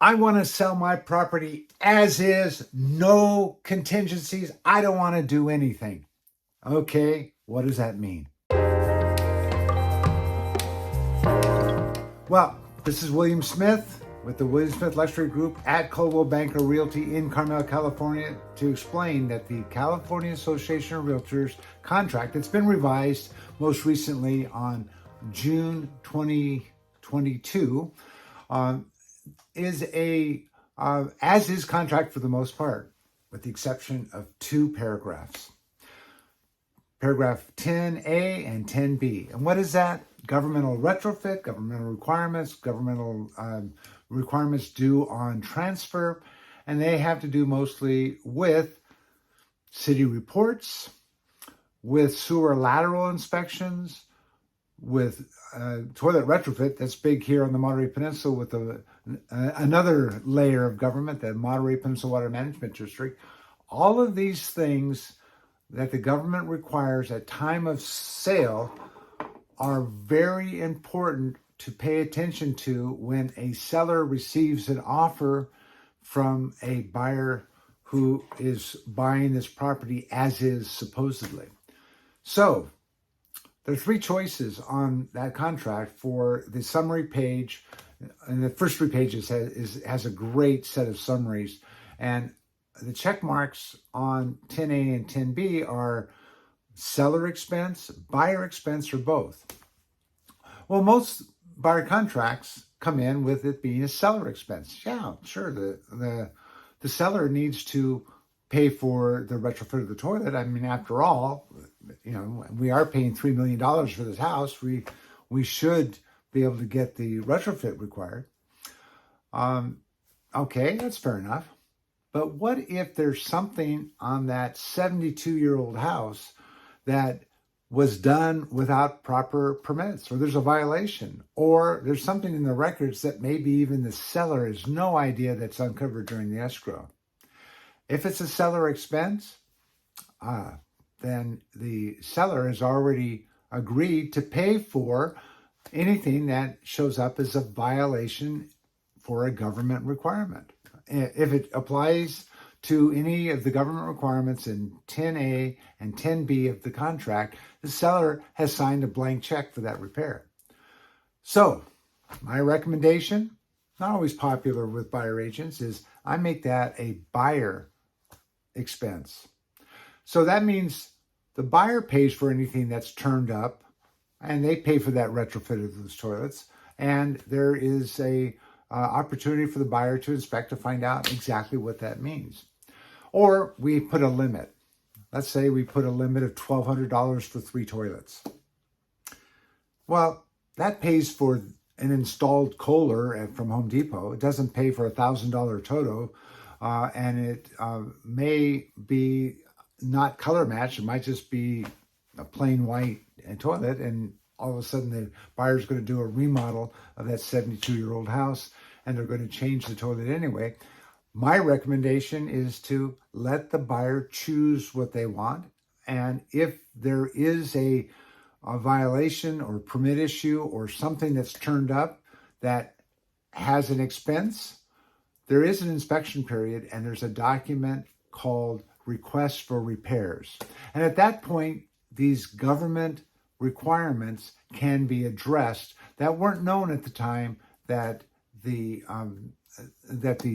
I want to sell my property as is, no contingencies. I don't want to do anything. Okay, what does that mean? Well, this is William Smith with the William Smith Luxury Group at Coldwell Banker Realty in Carmel, California, to explain that the California Association of Realtors contract that's been revised most recently on June 2022 is a as-is contract for the most part, with the exception of two paragraphs. Paragraph 10A and 10B. And what is that? Governmental retrofit, governmental requirements due on transfer, and they have to do mostly with city reports, with sewer lateral inspections, with toilet retrofit. That's big here on the Monterey Peninsula, with another layer of government, the Monterey Peninsula Water Management District. All of these things that the government requires at time of sale are very important to pay attention to when a seller receives an offer from a buyer who is buying this property as is, supposedly. So there are three choices on that contract for the summary page. And the first three pages has a great set of summaries. And the check marks on 10A and 10B are seller expense, buyer expense, or both. Well, most buyer contracts come in with it being a seller expense. Yeah, sure. The seller needs to pay for the retrofit of the toilet. I mean, after all, we are paying $3 million for this house. We should be able to get the retrofit required. Okay, that's fair enough. But what if there's something on that 72-year-old house that was done without proper permits, or there's a violation, or there's something in the records that maybe even the seller has no idea that's uncovered during the escrow? If it's a seller expense, then the seller has already agreed to pay for anything that shows up as a violation for a government requirement. If it applies to any of the government requirements in 10A and 10B of the contract, the seller has signed a blank check for that repair. So my recommendation, not always popular with buyer agents, is I make that a buyer expense. So that means the buyer pays for anything that's turned up, and they pay for that retrofit of those toilets. And there is a opportunity for the buyer to inspect to find out exactly what that means. Or we put a limit. Let's say we put a limit of $1,200 for 3 toilets. Well, that pays for an installed Kohler from Home Depot. It doesn't pay for $1,000 Toto, and it may be not color matched. It might just be a plain white toilet, and all of a sudden the buyer's going to do a remodel of that 72-year-old house, and they're going to change the toilet anyway. My recommendation is to let the buyer choose what they want. And if there is a violation or permit issue or something that's turned up that has an expense, there is an inspection period, and there's a document called Request for Repairs. And at that point, these government requirements can be addressed that weren't known at the time that the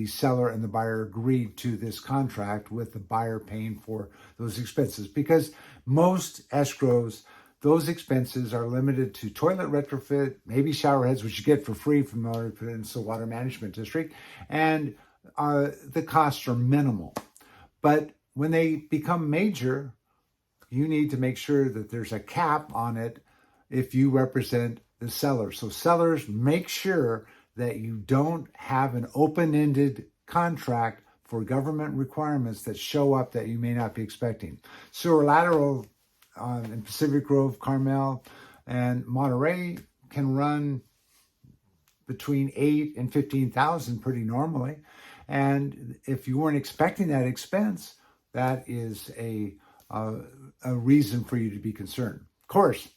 seller and the buyer agreed to this contract, with the buyer paying for those expenses. Because most escrows, those expenses are limited to toilet retrofit, maybe shower heads, which you get for free from the Monterey Peninsula Water Management District, and the costs are minimal. But when they become major, you need to make sure that there's a cap on it if you represent the seller. So sellers, make sure that you don't have an open-ended contract for government requirements that show up that you may not be expecting. Sewer lateral in Pacific Grove, Carmel, and Monterey can run between $8,000 and $15,000 pretty normally. And if you weren't expecting that expense, that is a reason for you to be concerned. Of course,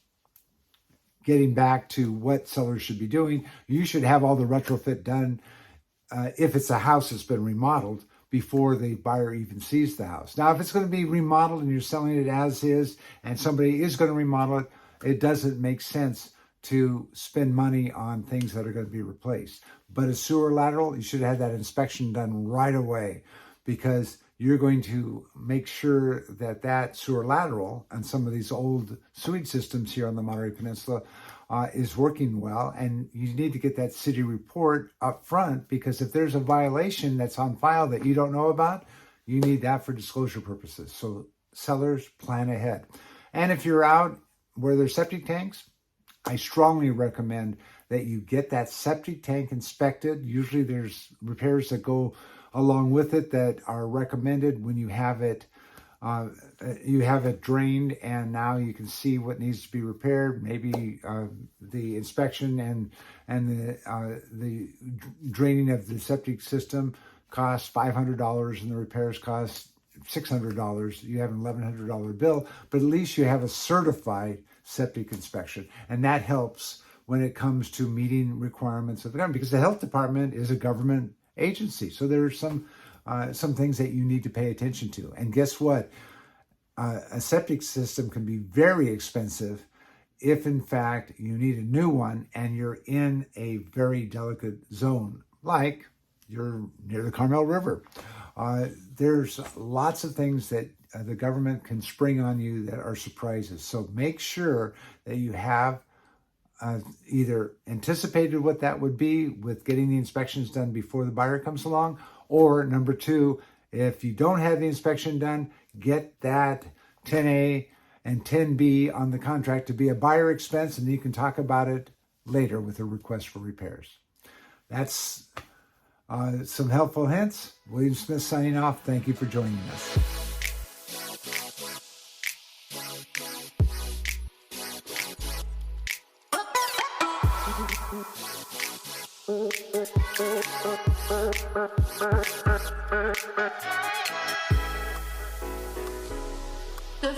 getting back to what sellers should be doing, you should have all the retrofit done if it's a house that's been remodeled before the buyer even sees the house. Now, if it's going to be remodeled and you're selling it as is, and somebody is going to remodel it, it doesn't make sense to spend money on things that are going to be replaced. But a sewer lateral, you should have that inspection done right away, because you're going to make sure that that sewer lateral and some of these old sewage systems here on the Monterey Peninsula is working well. And you need to get that city report up front, because if there's a violation that's on file that you don't know about, you need that for disclosure purposes. So sellers, plan ahead. And if you're out where there's septic tanks, I strongly recommend that you get that septic tank inspected. Usually there's repairs that go along with it that are recommended when you have it drained, and now you can see what needs to be repaired. Maybe the inspection and the draining of the septic system costs $500 and the repairs cost $600. You have an $1,100 bill, but at least you have a certified septic inspection, and that helps when it comes to meeting requirements of the government, because the health department is a government agency. So there are some things that you need to pay attention to. And guess what? A septic system can be very expensive if, in fact, you need a new one and you're in a very delicate zone, like you're near the Carmel River. There's lots of things that the government can spring on you that are surprises. So make sure that you have either anticipated what that would be with getting the inspections done before the buyer comes along, or number two, if you don't have the inspection done, get that 10A and 10B on the contract to be a buyer expense, and you can talk about it later with a request for repairs. That's some helpful hints. William Smith signing off. Thank you for joining us. The